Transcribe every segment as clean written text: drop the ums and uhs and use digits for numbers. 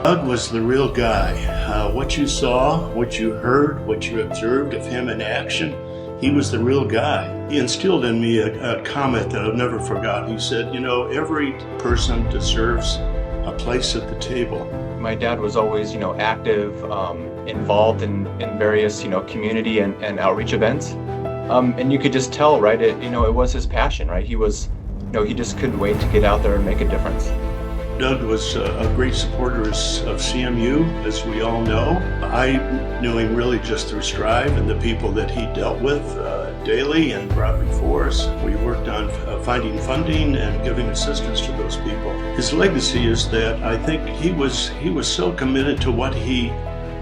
Doug was the real guy. What you saw, what you heard, what you observed of him in action, he was the real guy. He instilled in me a comment that I've never forgot. He said, every person deserves a place at the table. My dad was always, active, involved in various, community and outreach events. And you could just tell, right, it was his passion, right? He was, he just couldn't wait to get out there and make a difference. Doug was a great supporter of CMU, as we all know. I knew him really just through Strive and the people that he dealt with daily and brought before us. We worked on finding funding and giving assistance to those people. His legacy is that I think he was so committed to what he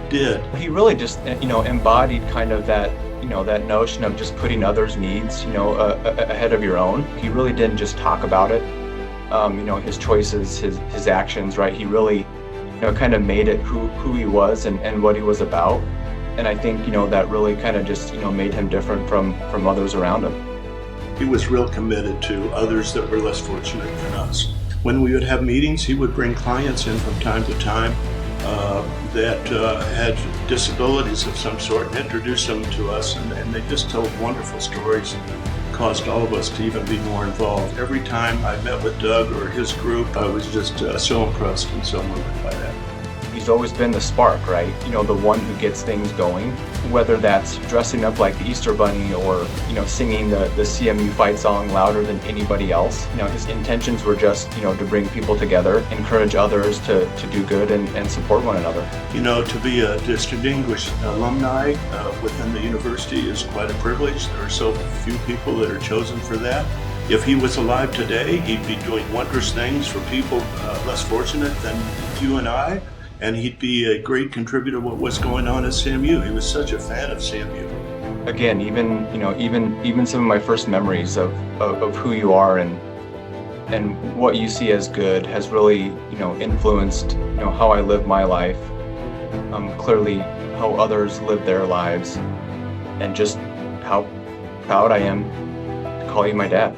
did. He really just, embodied kind of that, that notion of just putting others' needs, ahead of your own. He really didn't just talk about it. His choices, his actions, right? He really, kind of made it who he was and what he was about. And I think, that really kind of just, made him different from others around him. He was real committed to others that were less fortunate than us. When we would have meetings, he would bring clients in from time to time that had disabilities of some sort and introduce them to us, and they just told wonderful stories and caused all of us to even be more involved. Every time I met with Doug or his group, I was just so impressed and so moved by that. He's always been the spark, right? The one who gets things going, whether that's dressing up like the Easter Bunny or, singing the CMU fight song louder than anybody else. His intentions were just, to bring people together, encourage others to do good and support one another. To be a distinguished alumni within the university is quite a privilege. There are so few people that are chosen for that. If he was alive today, he'd be doing wondrous things for people less fortunate than you and I. And he'd be a great contributor to what was going on at CMU. He was such a fan of CMU. Again, even some of my first memories of who you are and what you see as good has really, influenced, how I live my life. Clearly how others live their lives, and just how proud I am to call you my dad.